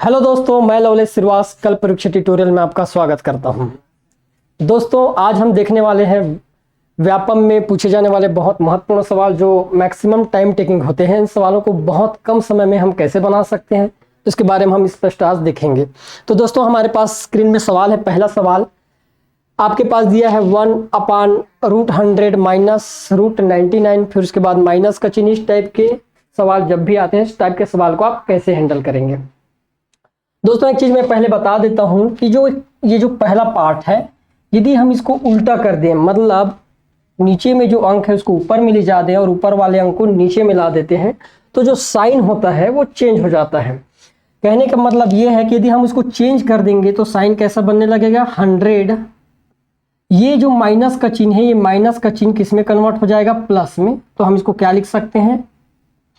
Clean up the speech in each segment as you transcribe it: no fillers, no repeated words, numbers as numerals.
Hello दोस्तों, मैं लवलेश श्रीवास कल परीक्षा ट्यूटोरियल में आपका स्वागत करता हूं। दोस्तों, आज हम देखने वाले हैं व्यापम में पूछे जाने वाले बहुत महत्वपूर्ण सवाल जो मैक्सिमम टाइम टेकिंग होते हैं। इन सवालों को बहुत कम समय में हम कैसे बना सकते हैं, तो इसके बारे में हम स्पष्ट आज देखेंगे। तो दोस्तों, हमारे पास स्क्रीन में सवाल है। पहला सवाल आपके पास दिया है 1/√100 माइनस √99, फिर उसके बाद माइनस का चिन्ह। इस टाइप के सवाल जब भी आते हैं, इस टाइप के सवाल को आप कैसे हैंडल करेंगे। दोस्तों, एक चीज मैं पहले बता देता हूं कि ये जो पहला पार्ट है, यदि हम इसको उल्टा कर दें, मतलब नीचे में जो अंक है उसको ऊपर में ले जा दें और ऊपर वाले अंक को नीचे में ला देते हैं, तो जो साइन होता है वो चेंज हो जाता है। कहने का मतलब ये है कि यदि हम इसको चेंज कर देंगे तो साइन कैसा बनने लगेगा, 100। ये जो माइनस का चिन्ह है, ये माइनस का चिन्ह किस में कन्वर्ट हो जाएगा, प्लस में। तो हम इसको क्या लिख सकते हैं,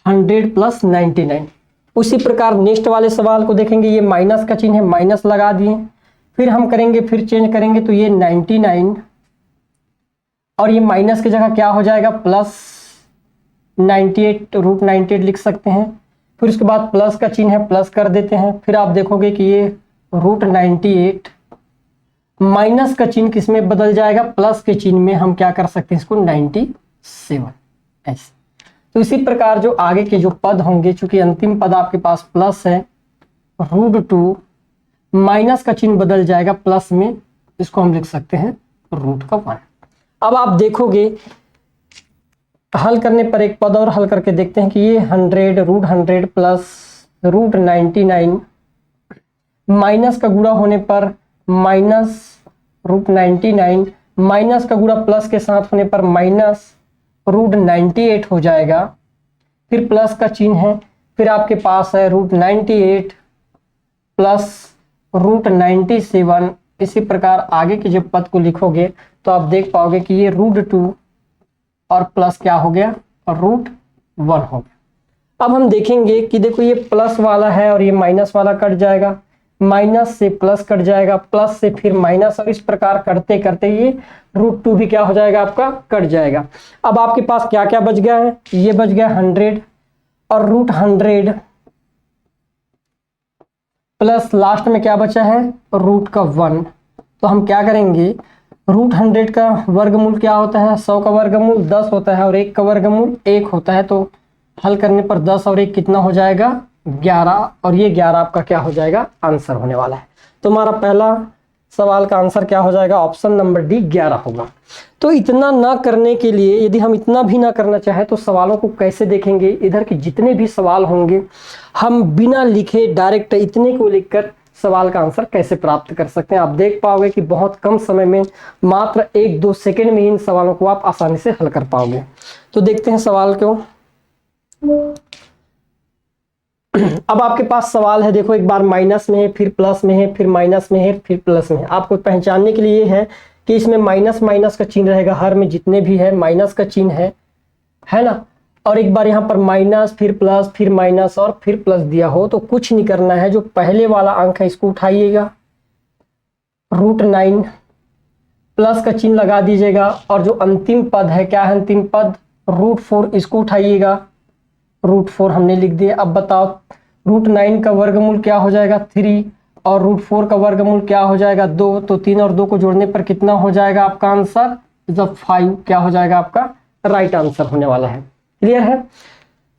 100 + 99। उसी प्रकार नेक्स्ट वाले सवाल को देखेंगे। ये माइनस का चिन्ह है, माइनस लगा दिए, फिर हम करेंगे, फिर चेंज करेंगे तो ये 99 और ये माइनस की जगह क्या हो जाएगा, +98, √98 लिख सकते हैं। फिर उसके बाद प्लस का चिन्ह है, प्लस कर देते हैं। फिर आप देखोगे कि ये √98 माइनस का चिन्ह किस में बदल जाएगा, प्लस के चिन्ह में। हम क्या कर सकते हैं इसको, 97 ऐसे। तो इसी प्रकार जो आगे के जो पद होंगे, चूंकि अंतिम पद आपके पास प्लस है, √2 माइनस का चिन्ह बदल जाएगा प्लस में, इसको हम लिख सकते हैं √1। अब आप देखोगे हल करने पर एक पद और हल करके देखते हैं कि ये 100 √100 + √99 माइनस का गुणा होने पर माइनस √99 माइनस का गुणा प्लस के साथ होने पर माइनस √98 हो जाएगा। फिर प्लस का चिन्ह है, फिर आपके पास है √98 + √97। इसी प्रकार आगे के जब पद को लिखोगे तो आप देख पाओगे कि ये √2 और प्लस क्या हो गया, √1 हो गया। अब हम देखेंगे कि देखो ये प्लस वाला है और ये माइनस वाला कट जाएगा, माइनस से प्लस कट जाएगा, प्लस से फिर माइनस, और इस प्रकार करते करते ये √2 भी क्या हो जाएगा, आपका कट जाएगा। अब आपके पास क्या क्या बच गया है, ये बच गया 100 और √100 प्लस लास्ट में क्या बचा है, √1। तो हम क्या करेंगे, √100 का वर्गमूल क्या होता है, 100 का वर्गमूल 10 होता है और 1 का वर्गमूल 1 होता है। तो हल करने पर 10 और 1 कितना हो जाएगा, 11, और ये 11 आपका क्या हो जाएगा, आंसर होने वाला है। तो हमारा पहला सवाल का आंसर क्या हो जाएगा, ऑप्शन नंबर डी 11 होगा। तो इतना ना करने के लिए, यदि हम इतना भी ना करना चाहे तो सवालों को कैसे देखेंगे। इधर के जितने भी सवाल होंगे हम बिना लिखे डायरेक्ट इतने को लिखकर सवाल का आंसर कैसे प्राप्त कर सकते हैं। आप देख पाओगे कि बहुत कम समय में, मात्र 1-2 सेकेंड में इन सवालों को आप आसानी से हल कर पाओगे। तो देखते हैं सवाल को। अब आपके पास सवाल है, देखो एक बार माइनस में है, फिर प्लस में है, फिर माइनस में है, फिर प्लस में है। आपको पहचानने के लिए है कि इसमें माइनस माइनस का चिन्ह रहेगा, हर में जितने भी है माइनस का चिन्ह है ना। और एक बार यहाँ पर माइनस, फिर प्लस, फिर माइनस और फिर प्लस दिया हो तो कुछ नहीं करना है। जो पहले वाला अंक है इसको उठाइएगा, √9 प्लस का चिन्ह लगा दीजिएगा, और जो अंतिम पद है, क्या है अंतिम पद, √4, इसको उठाइएगा, √4 हमने लिख दिया। अब बताओ √9 का वर्गमूल क्या हो जाएगा, 3, और √4 का वर्गमूल क्या हो जाएगा, 2। तो 3 और 2 को जोड़ने पर कितना हो जाएगा आपका आंसर, जब 5 क्या हो जाएगा, आपका राइट आंसर होने वाला है। क्लियर है।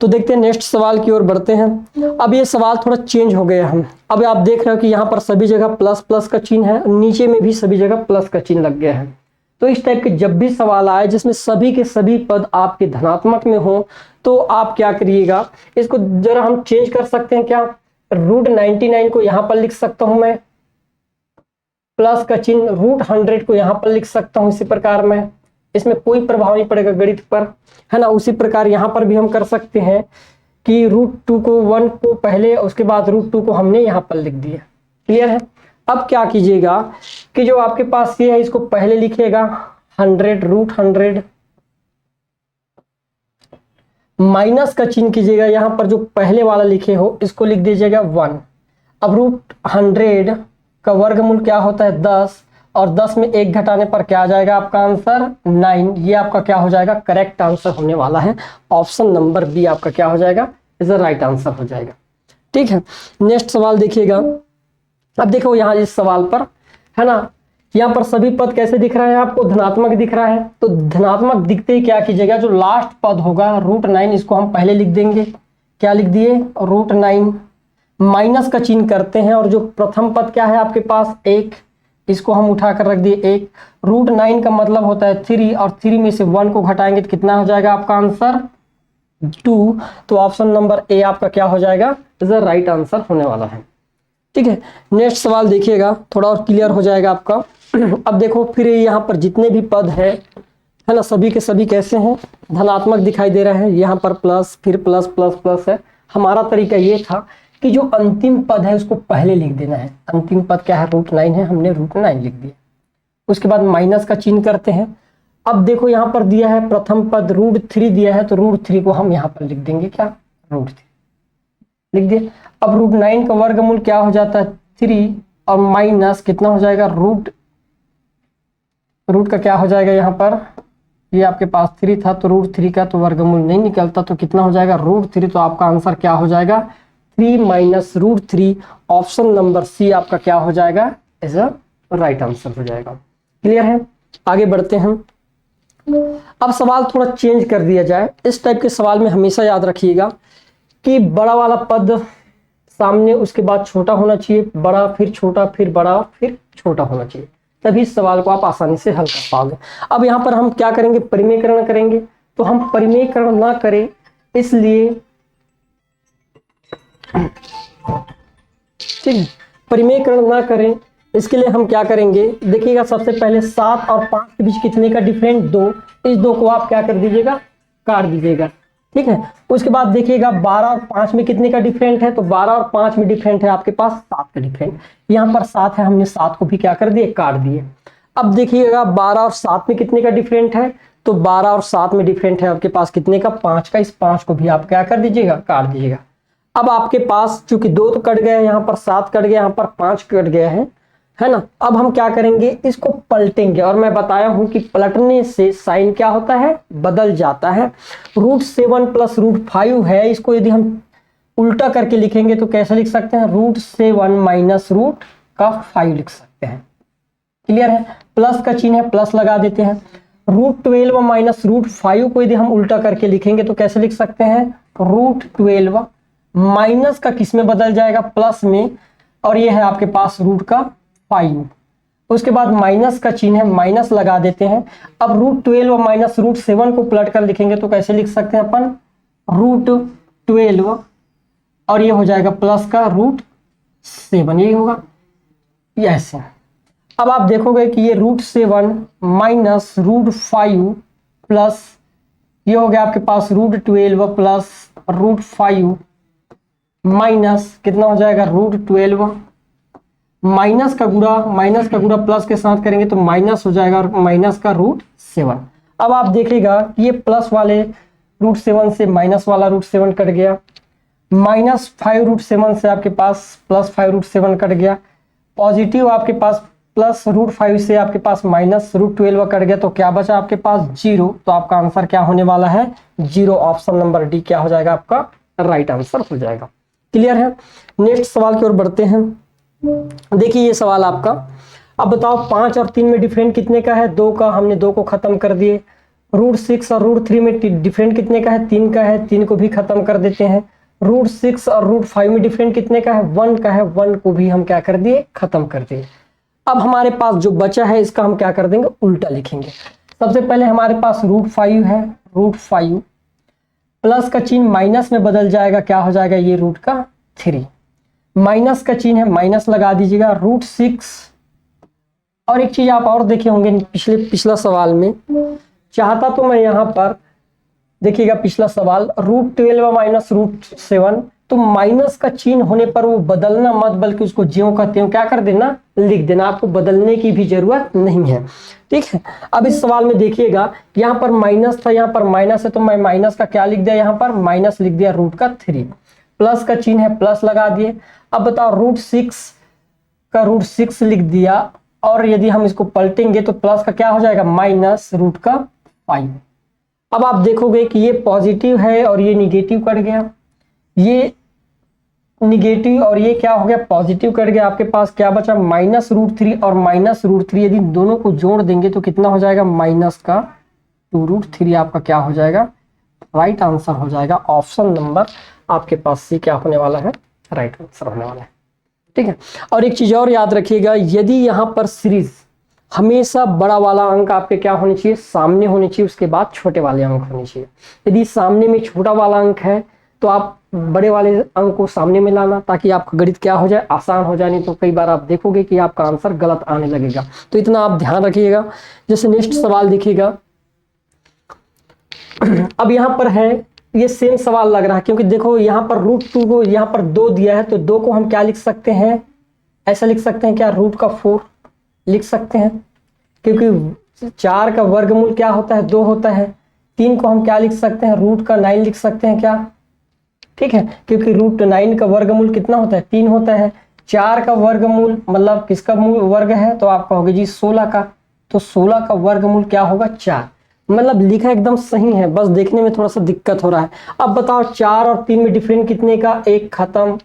तो देखते हैं नेक्स्ट सवाल की ओर बढ़ते हैं। अब ये सवाल थोड़ा चेंज हो गया हम। अब आप देख रहे हो कि यहाँ पर सभी जगह प्लस प्लस का चिन्ह है, नीचे में भी सभी जगह प्लस का चिन्ह लग गया है। तो इस टाइप के जब भी सवाल आए जिसमें सभी के सभी पद आपके धनात्मक में हो, तो आप क्या करिएगा, इसको जरा हम चेंज कर सकते हैं। क्या, √99 को यहां पर लिख सकता हूं मैं, प्लस का चिन्ह, √100 को यहां पर लिख सकता हूं। इसी प्रकार मैं, इसमें कोई प्रभाव नहीं पड़ेगा गणित पर, है ना। उसी प्रकार यहां पर भी हम कर सकते हैं कि √2 को 1 को पहले, उसके बाद √2 को हमने यहां पर लिख दिया। क्लियर है। अब क्या कीजिएगा कि जो आपके पास ये है इसको पहले लिखिएगा 100 √100 माइनस का चिन्ह कीजिएगा, यहां पर जो पहले वाला लिखे हो इसको लिख दीजिएगा 1। अब √100 का वर्गमूल क्या होता है, 10, और 10 में 1 घटाने पर क्या आ जाएगा आपका आंसर, 9। ये आपका क्या हो जाएगा, करेक्ट आंसर होने वाला है। ऑप्शन नंबर बी आपका क्या हो जाएगा, इज द राइट आंसर हो जाएगा। ठीक है, नेक्स्ट सवाल देखिएगा। अब देखो यहाँ इस सवाल पर, है ना, यहाँ पर सभी पद कैसे दिख रहे हैं आपको, धनात्मक दिख रहा है। तो धनात्मक दिखते ही क्या कीजिएगा, जो लास्ट पद होगा √9, इसको हम पहले लिख देंगे। क्या लिख दिए, √9। माइनस का चिन्ह करते हैं, और जो प्रथम पद क्या है आपके पास, 1, इसको हम उठाकर रख दिए 1। √9 का मतलब होता है 3, और 3 में से 1 को घटाएंगे तो कितना हो जाएगा आपका आंसर, 2। तो ऑप्शन नंबर ए आपका क्या हो जाएगा, इज द राइट आंसर होने वाला है। ठीक है, नेक्स्ट सवाल देखिएगा, थोड़ा और क्लियर हो जाएगा आपका। अब देखो फिर यहाँ पर जितने भी पद है ना, सभी के सभी कैसे हैं, धनात्मक दिखाई दे रहे हैं। यहाँ पर प्लस, फिर प्लस प्लस प्लस है। हमारा तरीका ये था कि जो अंतिम पद है उसको पहले लिख देना है। अंतिम पद क्या है, √9 है, हमने √9 लिख दिया। उसके बाद माइनस का चिन्ह करते हैं। अब देखो यहाँ पर दिया है प्रथम पद √3 दिया है, तो √3 को हम यहाँ पर लिख देंगे, क्या, √3 लिख दिए। अब √9 का वर्गमूल क्या हो जाता है, 3, और माइनस कितना हो जाएगा, रूट का क्या हो जाएगा यहाँ पर, ये आपके पास 3 था तो √3 का तो वर्गमूल नहीं निकलता, तो कितना हो जाएगा, √3। तो आपका आंसर क्या हो जाएगा, 3 माइनस √3। ऑप्शन नंबर सी आपका क्या हो जाएगा, इज अ राइट आंसर हो जाएगा। क्लियर है, आगे बढ़ते हैं। अब सवाल थोड़ा चेंज कर दिया जाए। इस टाइप के सवाल में हमेशा याद रखिएगा कि बड़ा वाला पद सामने, उसके बाद छोटा होना चाहिए, बड़ा फिर छोटा, फिर बड़ा फिर छोटा होना चाहिए, तभी इस सवाल को आप आसानी से हल कर पाओगे। अब यहाँ पर हम क्या करेंगे, परिमेयकरण करेंगे। तो हम परिमेयकरण ना करें, इसलिए ठीक है, परिमेयकरण ना करें, इसके लिए हम क्या करेंगे, देखिएगा सबसे पहले 7 और 5 के बीच कितने का डिफरेंट, 2। इस 2 को आप क्या कर दीजिएगा, काट दीजिएगा। ठीक है, उसके बाद देखिएगा 12 और 5 में कितने का डिफरेंट है, तो 12 और 5 में डिफरेंट है आपके पास 7 का डिफरेंट। यहाँ पर 7 है, हमने 7 को भी क्या कर दिए, काट दिए। अब देखिएगा 12 और 7 में कितने का डिफरेंट है, तो 12 और 7 में डिफरेंट है आपके पास कितने का, 5 का। इस 5 को भी आप क्या कर दीजिएगा, काट दीजिएगा। अब आपके पास चूंकि 2 तो कट गया, यहाँ पर 7 कट गया, यहाँ पर 5 कट गया है ना। अब हम क्या करेंगे, इसको पलटेंगे, और मैं बताया हूं कि पलटने से साइन क्या होता है, बदल जाता है। √7 प्लस √5 है, इसको यदि हम उल्टा करके लिखेंगे तो कैसे लिख सकते हैं, √7 माइनस √5 लिख सकते हैं। क्लियर है, प्लस का चिन्ह है, प्लस लगा देते हैं। √12 माइनस √5 को यदि हम उल्टा करके लिखेंगे तो कैसे लिख सकते हैं, √12 माइनस का किस में बदल जाएगा, प्लस में, और ये है आपके पास √5। उसके बाद माइनस का चिन्ह है, माइनस लगा देते हैं। अब √12 माइनस √7 को पलट कर लिखेंगे तो कैसे लिख सकते हैं अपन, √12, और ये हो जाएगा प्लस का √7, यही होगा, ऐसे। अब आप देखोगे कि ये √7 माइनस √5 प्लस ये हो गया आपके पास √12 प्लस √5 माइनस कितना हो जाएगा, √12। माइनस का गुणा प्लस के साथ करेंगे तो माइनस हो जाएगा, और माइनस का √7। अब आप देखिएगा ये प्लस वाले √7 से माइनस वाला √7 कट गया, -5 √7 से आपके पास +5 √7 कट गया, पॉजिटिव आपके पास प्लस √5 से आपके पास माइनस √12 कट गया, तो क्या बचा आपके पास, 0। तो आपका आंसर क्या होने वाला है, 0। ऑप्शन नंबर डी क्या हो जाएगा, आपका राइट आंसर हो जाएगा। क्लियर है, नेक्स्ट सवाल की ओर बढ़ते हैं। देखिए ये सवाल आपका, अब बताओ 5 और 3 में डिफरेंट कितने का है, 2 का। हमने 2 को खत्म कर दिए। √6 और √3 में डिफरेंट कितने का है, 3 का है, 3 को भी खत्म कर देते हैं। √6 और √5 में डिफरेंट कितने का है, 1 का है, 1 को भी हम क्या कर दिए, खत्म कर दिए। अब हमारे पास जो बचा है इसका हम क्या कर देंगे, उल्टा लिखेंगे। सबसे पहले हमारे पास √5 है, √5 प्लस का चिन्ह माइनस में बदल जाएगा, क्या हो जाएगा, ये √3। माइनस का चिन्ह है, माइनस लगा दीजिएगा, √6। और एक चीज आप और देखे होंगे पिछला सवाल में, चाहता तो मैं यहाँ पर देखिएगा पिछला सवाल √12 माइनस √7, तो माइनस का चिन्ह होने पर वो बदलना मत, बल्कि उसको ज्यों का त्यों क्या कर देना, लिख देना। आपको बदलने की भी जरूरत नहीं है। ठीक है, अब इस सवाल में देखिएगा यहाँ पर माइनस था, यहाँ पर माइनस है, तो मैं माइनस का क्या लिख दिया, यहाँ पर माइनस लिख दिया √3। प्लस का चिन्ह है, प्लस लगा दिए। अब बताओ √6 का √6 लिख दिया, और यदि हम इसको पलटेंगे तो प्लस का क्या हो जाएगा, माइनस √5। अब आप देखोगे कि ये पॉजिटिव है और ये निगेटिव कट गया, ये निगेटिव और ये क्या हो गया पॉजिटिव कट गया, आपके पास क्या बचा -√3 और -√3 यदि दोनों को जोड़ देंगे तो कितना हो जाएगा -2√3 आपका क्या हो जाएगा राइट आंसर हो जाएगा। ऑप्शन नंबर आपके पास सी क्या होने वाला है राइट आंसर होने वाला है। ठीक है, और एक चीज और याद रखिएगा, यदि यहाँ पर सीरीज हमेशा बड़ा वाला अंक आपके क्या होने चाहिए सामने होने चाहिए, उसके बाद छोटे वाले अंक होने चाहिए। यदि सामने में छोटा वाला अंक है तो आप बड़े वाले अंक को सामने में लाना ताकि आपका गणित क्या हो जाए आसान हो जाए, नहीं तो कई बार आप देखोगे कि आपका आंसर गलत आने लगेगा। तो इतना आप ध्यान रखिएगा। जैसे नेक्स्ट सवाल देखिएगा, अब यहाँ पर है ये सेम सवाल लग रहा है क्योंकि देखो यहाँ पर √2 को यहाँ पर 2 दिया है तो 2 को हम क्या लिख सकते हैं, ऐसा लिख सकते हैं क्या √4 लिख सकते हैं, क्योंकि 4 का वर्गमूल क्या होता है 2 होता है। 3 को हम क्या लिख सकते हैं √9 लिख सकते हैं क्या, ठीक है, क्योंकि √9 का वर्गमूल कितना होता है 3 होता है। 4 का वर्गमूल मतलब किसका मूल वर्ग है तो आप कहोगे जी 16 का, तो 16 का वर्गमूल क्या होगा 4। मतलब लिखा एकदम सही है, बस देखने में थोड़ा सा दिक्कत हो रहा है। अब बताओ 4 और 3 में डिफरेंट कितने का 1 खत्म,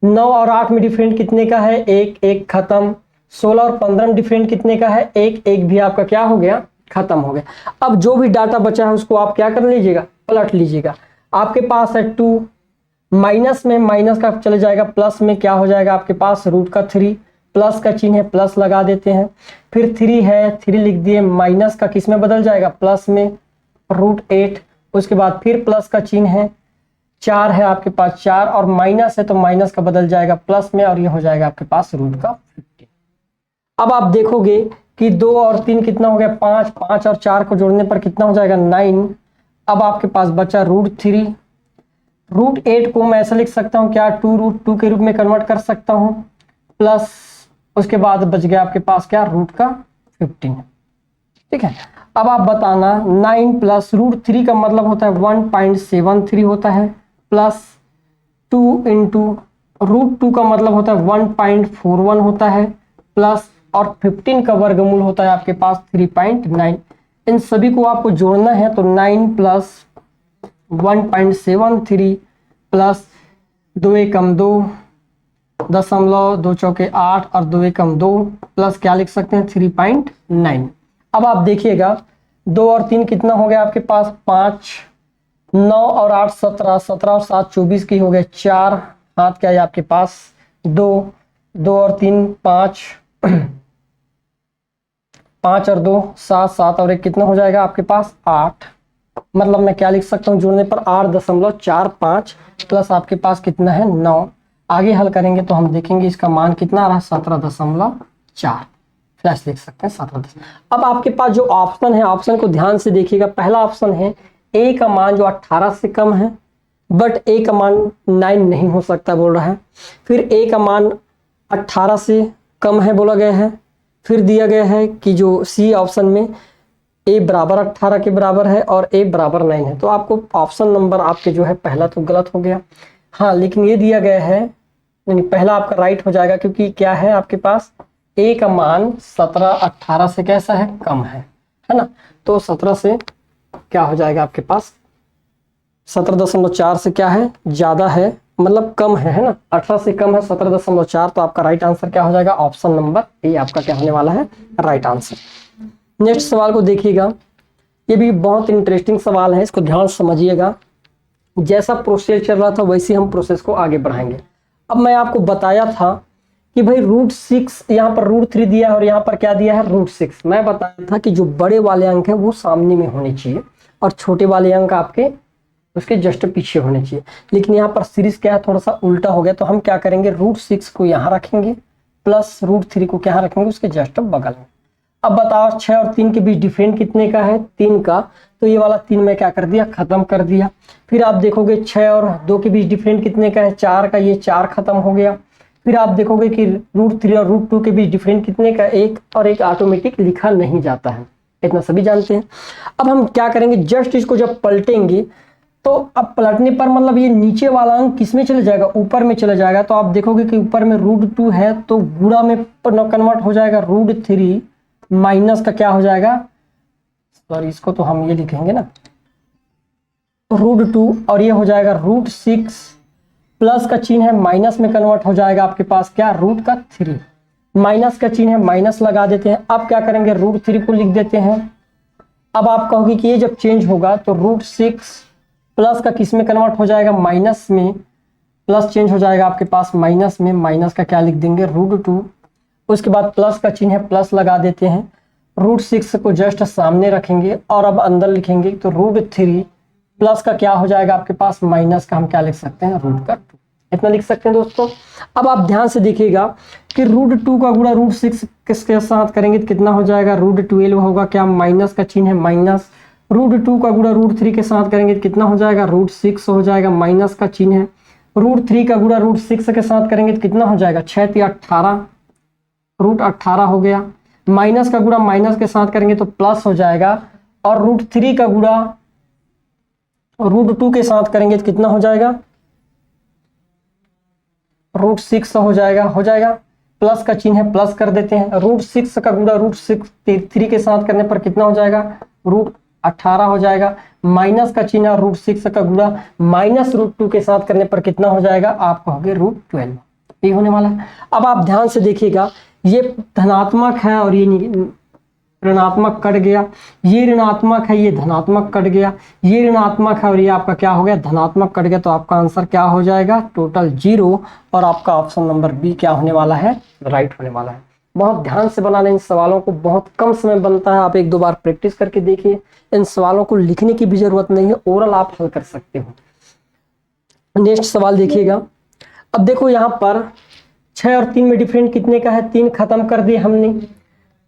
9 और 8 में डिफरेंट कितने का है 1 खत्म, 16 और 15 में डिफरेंट कितने का है 1 भी आपका क्या हो गया खत्म हो गया। अब जो भी डाटा बचा है उसको आप क्या कर लीजिएगा पलट लीजिएगा। आपके पास है 2, माइनस में माइनस का चले जाएगा प्लस में क्या हो जाएगा आपके पास √3, प्लस का चिन्ह है प्लस लगा देते हैं। फिर 3 है 3 लिख दिए, माइनस का किस में बदल जाएगा प्लस में √8, उसके बाद फिर प्लस का चिन्ह है। 4 है आपके पास 4 और माइनस है तो माइनस का बदल जाएगा प्लस में और ये हो जाएगा आपके पास √15। अब आप देखोगे कि 2 और 3 कितना हो गया 5, 5 और 4 को जोड़ने पर कितना हो जाएगा 9। अब आपके पास बचा √3, √8 को मैं ऐसा लिख सकता हूँ क्या 2√2 के रूप में कन्वर्ट कर सकता हूँ, प्लस उसके बाद बच गया आपके पास क्या √15। ठीक है, अब आप बताना 9 प्लस √3 का मतलब होता है 1.73 होता है, प्लस 2 इंटू √2 का मतलब होता है 1.41 होता है, प्लस और 15 का वर्गमूल होता है आपके पास 3.9। इन सभी को आपको जोड़ना है तो 9 प्लस 1.73 प्लस 2 एकम 2 दशमलव 2 चौके 8 और 2 एकम 2 प्लस क्या लिख सकते हैं 3.9। अब आप देखिएगा 2 और 3 कितना हो गया आपके पास 5, 9 और 8 17, 17 और 7 24 की हो गए 4, हाथ क्या है आपके पास 2, 2 और 3 5, 5 और 2 7, 7 और 1 कितना हो जाएगा आपके पास 8। मतलब मैं क्या लिख सकता हूँ जोड़ने पर 8.45 प्लस आपके पास कितना है 9। आगे हल करेंगे तो हम देखेंगे इसका मान कितना आ रहा है 17.4, फ्लैश देख सकते हैं 17। अब आपके पास जो ऑप्शन है ऑप्शन को ध्यान से देखिएगा। पहला ऑप्शन है ए का मान जो 18 से कम है, बट ए का मान 9 नहीं हो सकता बोल रहा है। फिर ए का मान 18 से कम है बोला गया है। फिर दिया गया है कि जो सी ऑप्शन में ए बराबर 18 के बराबर है और ए बराबर 9 है। तो आपको ऑप्शन नंबर आपके जो है पहला तो गलत हो गया। हाँ, लेकिन ये दिया गया है यानी पहला आपका राइट हो जाएगा क्योंकि क्या है आपके पास ए का मान 17 18 से कैसा है कम है ना। तो 17 से क्या हो जाएगा आपके पास 17.4 से क्या है ज्यादा है, मतलब कम है ना। 18 से कम है 17.4, तो आपका राइट आंसर क्या हो जाएगा ऑप्शन नंबर ए आपका क्या होने वाला है राइट आंसर। नेक्स्ट सवाल को देखिएगा, ये भी बहुत इंटरेस्टिंग सवाल है, इसको ध्यान से समझिएगा। जैसा प्रोसेस चल रहा था वैसे हम प्रोसेस को आगे बढ़ाएंगे। अब मैं आपको बताया था कि भाई √6 यहाँ पर √3 दिया है और यहाँ पर क्या दिया है √6। मैं बताया था कि जो बड़े वाले अंक है वो सामने में होने चाहिए और छोटे वाले अंक आपके उसके जस्ट पीछे होने चाहिए। लेकिन यहाँ पर सीरीज क्या है थोड़ा सा उल्टा हो गया, तो हम क्या करेंगे √6 को यहाँ रखेंगे प्लस √3 को क्या रखेंगे उसके जस्ट बगल में। अब बताओ 6 और 3 के बीच डिफरेंट कितने का है 3 का, तो ये वाला 3 मैं क्या कर दिया खत्म कर दिया। फिर आप देखोगे 6 और 2 के बीच डिफरेंट कितने का है 4 का, ये 4 खत्म हो गया। फिर आप देखोगे कि √3 और √2 के बीच डिफरेंट कितने का 1 और 1 ऑटोमेटिक लिखा नहीं जाता है, इतना सभी जानते हैं। अब हम क्या करेंगे जस्ट इसको जब पलटेंगे तो अब पलटने पर मतलब ये नीचे वाला अंक किस में चले जाएगा ऊपर में चले जाएगा। तो आप देखोगे कि ऊपर में √2 है तो गुणा में कन्वर्ट हो जाएगा √3 माइनस का क्या हो जाएगा, सॉरी इसको तो हम ये लिखेंगे ना √2 और ये हो जाएगा √6 प्लस का चिन्ह है माइनस में कन्वर्ट हो जाएगा आपके पास क्या, रूट का 3। माइनस का चिन्ह है माइनस लगा देते हैं। अब क्या करेंगे, रूट 3 को लिख देते हैं। अब आप कहोगे कि ये जब चेंज होगा तो रूट 6 प्लस का किस में कन्वर्ट हो जाएगा, माइनस में। प्लस चेंज हो जाएगा आपके पास माइनस में, माइनस का क्या लिख देंगे, रूट 2। उसके बाद प्लस का चिन्ह है प्लस लगा देते हैं। रूट 6 को जस्ट सामने रखेंगे और अब अंदर लिखेंगे तो रूट 3 प्लस का क्या हो जाएगा आपके पास, माइनस का हम क्या लिख सकते हैं, रूट का 2। इतना लिख सकते हैं दोस्तों। अब आप ध्यान से देखिएगा कि रूट 2 का गुणा रूट 6 किसके साथ करेंगे तो कितना हो जाएगा, रूट 12 होगा क्या, माइनस का चिन्ह है माइनस। रूट 2 का गुणा रूट 3 के साथ करेंगे तो कितना हो जाएगा, रूट 6 हो जाएगा, माइनस का चिन्ह है। रूट 3 का गुणा रूट 6 के साथ करेंगे तो कितना हो जाएगा, 6 × 18, रूट 18 हो गया। माइनस का गुणा माइनस के साथ करेंगे तो प्लस हो जाएगा, और रूट 3 का गुणा रूट 2 के साथ करेंगे तो कितना हो जाएगा, रूट 6 हो जाएगा। प्लस का चिन्ह है प्लस कर देते हैं। रूट 6 का गुणा रूट 3 के साथ करने पर कितना हो जाएगा, रूट 18 हो जाएगा। माइनस का चिन्ह रूट 6 का गुणा माइनस रूट 2 के साथ करने पर कितना हो जाएगा, आप कहोगे रूट 12। ये होने वाला है। अब आप ध्यान से देखिएगा, ये धनात्मक है और ये ऋणात्मक कट गया, ये ऋणात्मक है, ये धनात्मक कट गया, ये ऋणात्मक है और ये आपका क्या हो गया, धनात्मक कट गया। तो आपका आंसर क्या हो जाएगा, टोटल 0। और आपका ऑप्शन नंबर बी क्या होने वाला है, राइट होने वाला है। बहुत ध्यान से बनाना इन सवालों को, बहुत कम समय बनता है। आप 1-2 बार प्रैक्टिस करके देखिए। इन सवालों को लिखने की भी जरूरत नहीं है, ओरल आप हल कर सकते हो। नेक्स्ट सवाल देखिएगा। अब देखो यहाँ पर 6 और 3 में डिफरेंट कितने का है, 3 खत्म कर दिए हमने।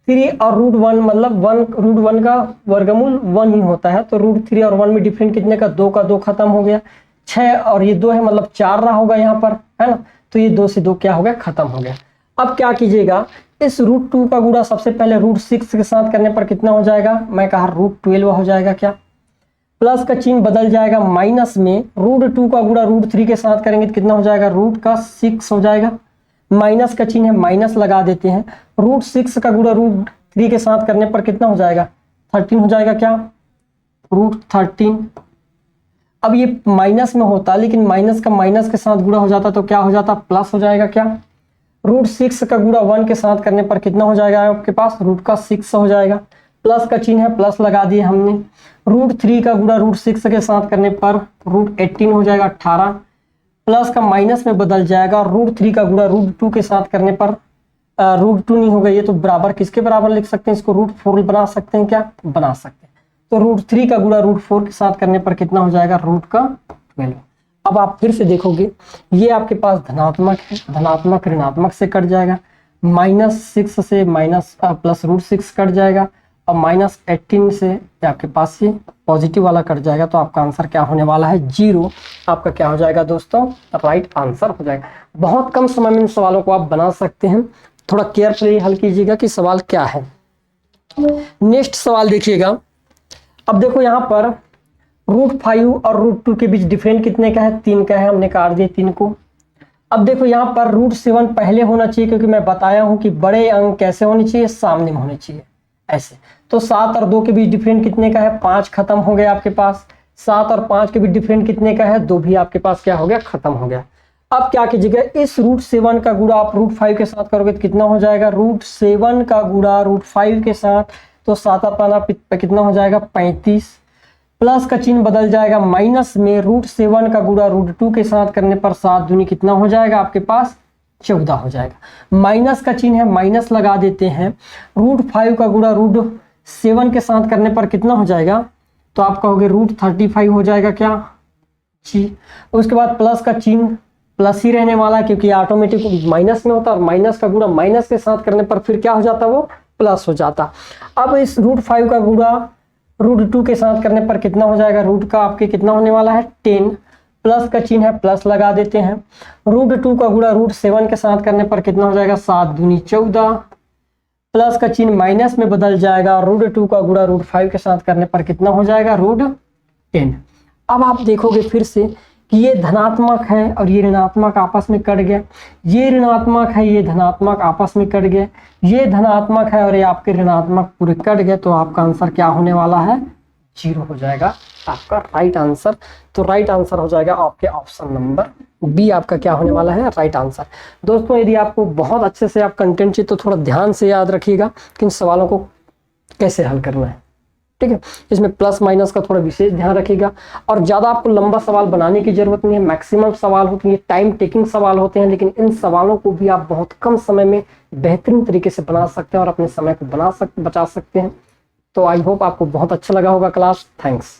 3 और रूट 1 मतलब 1, रूट 1 का वर्गमूल 1 ही होता है। तो रूट 3 और 1 में डिफरेंट कितने का, 2 का 2 खत्म हो गया। 6 और ये 2 है मतलब 4 रहा होगा यहाँ पर, है ना। तो ये 2 से 2 क्या हो गया, खत्म हो गया। अब क्या कीजिएगा, इस रूट 2 का गुणा सबसे पहले रूट 6 के साथ करने पर कितना हो जाएगा, मैं कहा रूट 12 हो जाएगा क्या। प्लस का चिन्ह बदल जाएगा माइनस में। रूट 2 का गुणा रूट 3 के साथ करेंगे तो कितना हो जाएगा, रूट का 6 हो जाएगा। माइनस का चिन्ह है माइनस लगा देते हैं। रूट 6 का गुणा रूट 3 के साथ करने पर कितना हो जाएगा, 13 हो जाएगा क्या, रूट 13। अब ये माइनस में होता, लेकिन माइनस का माइनस के साथ गुणा हो जाता तो क्या हो जाता, प्लस हो जाएगा क्या। रूट 6 का गुणा 1 के साथ करने पर कितना हो जाएगा आपके पास, रूट का 6 हो जाएगा। प्लस का चिन्ह है प्लस लगा दिए हमने। रूट 3 का गुणा रूट 6 के साथ करने पर रूट 18 हो जाएगा, 18। प्लस का माइनस में बदल जाएगा और रूट 3 का गुणा रूट 2 के साथ करने पर रूट 2 नहीं होगा, ये तो बराबर किसके बराबर लिख सकते हैं, इसको रूट 4 बना सकते हैं क्या, बना सकते हैं। तो रूट 3 का गुणा रूट 4 के साथ करने पर कितना हो जाएगा, रूट का 12। अब आप फिर से देखोगे, ये आपके पास धनात्मक है, धनात्मक ऋणात्मक से कट जाएगा। -6 से माइनस प्लस रूट 6 कट जाएगा और -18 से आपके पास ये पॉजिटिव वाला कट जाएगा। तो आपका आंसर क्या होने वाला है, 0। आपका क्या हो जाएगा दोस्तों, राइट आंसर हो जाएगा। बहुत कम समय में इन सवालों को आप बना सकते हैं। थोड़ा केयरफुली हल कीजिएगा कि सवाल क्या है। नेक्स्ट सवाल देखिएगा। अब देखो यहाँ पर रूट 5 और रूट 2 के बीच डिफरेंट कितने का है, 3 का है। हमने काट दिए 3 को। अब देखो यहाँ पर रूट 7 पहले होना चाहिए, क्योंकि मैं बताया हूं कि बड़े अंक कैसे होने चाहिए, सामने में होने चाहिए ऐसे। तो 7 और 2 के बीच डिफरेंट कितने का है, 5 खत्म हो गया आपके पास। 7 और 5 के बीच डिफरेंट कितने का है, 2 भी आपके पास क्या हो गया, खत्म हो गया। अब क्या कीजिएगा, इस रूट 7 का गुणा आप रूट 5 के साथ करोगे तो कितना हो जाएगा, रूट 7 का गुणा रूट 5 के साथ, तो 7 पाना कितना हो जाएगा, 35। प्लस का चिन्ह बदल जाएगा माइनस में। रूट 7 का गुणा रूट 2 के साथ करने पर 7 दूनी कितना हो जाएगा आपके पास, 14 हो जाएगा। माइनस का चिन्ह है माइनस लगा देते हैं। रूट 5 का गुणा रूट 7 के साथ करने पर कितना हो जाएगा, तो आप कहोगे रूट 35 हो जाएगा क्या, जी। उसके बाद प्लस का चिन्ह प्लस ही रहने वाला है, क्योंकि ऑटोमेटिक माइनस में होता है और माइनस का गुणा माइनस के साथ करने पर फिर क्या हो जाता, वो प्लस हो जाता। अब इस रूट 5 का गुणा रूट 2 के साथ करने पर कितना हो जाएगा, रूट का आपके कितना होने वाला है, 10। प्लस का चिन्ह है प्लस लगा देते हैं। रूट 2 का गुणा रूट 7 के साथ करने पर कितना हो जाएगा, 7 दूनी 14। प्लस का चिन्ह माइनस में बदल जाएगा और रूट 2 का गुणा रूट 5 के साथ करने पर कितना हो जाएगा, रूट 10। अब आप देखोगे फिर से कि ये धनात्मक है और ये ऋणात्मक आपस में कट गया। ये ऋणात्मक है, ये धनात्मक आपस में कट गए। ये धनात्मक है और ये आपके ऋणात्मक पूरे कट गए। तो आपका आंसर क्या होने वाला है, 0 हो जाएगा आपका राइट आंसर। तो राइट आंसर हो जाएगा आपके ऑप्शन नंबर बी, आपका क्या होने वाला है राइट आंसर। दोस्तों यदि आपको बहुत अच्छे से आप कंटेंट चाहिए तो थोड़ा ध्यान से याद रखिएगा कि इन सवालों को कैसे हल करना है, ठीक है। इसमें प्लस माइनस का थोड़ा विशेष ध्यान रखिएगा, और ज़्यादा आपको लंबा सवाल बनाने की जरूरत नहीं है। मैक्सिमम सवाल होते हैं, टाइम टेकिंग सवाल होते हैं, लेकिन इन सवालों को भी आप बहुत कम समय में बेहतरीन तरीके से बना सकते हैं और अपने समय को बचा सकते हैं। तो आई होप आपको बहुत अच्छा लगा होगा क्लास। थैंक्स।